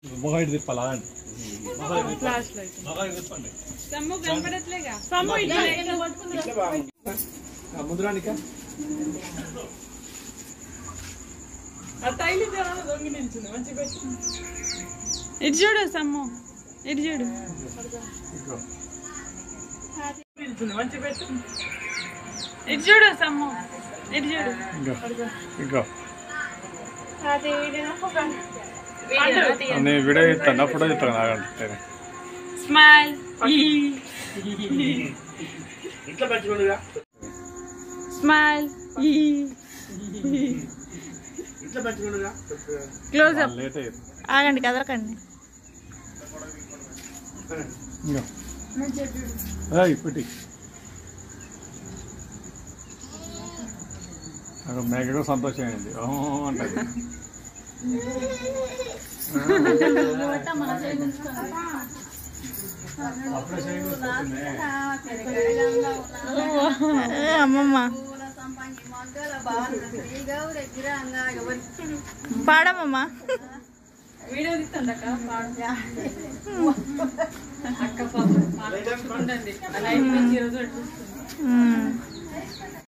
మొగైడ్ తిప్పాలా ముద్రానిక ఇటు చూడు సమ్ము ఇటు చూడు ఇటు చూడు సమ్ము ఇటు చూడు వీడియో ఇస్తాను ఫోటో ఇస్తాను స్మైల్ స్మైల్ క్లోజ్ అప్ ఆగండి కదలకండి పెట్టి మేకగా సంతోషమైంది అంటది అమ్మమ్మ పాడమ్మా వీడియో తీస్తుండక అక్క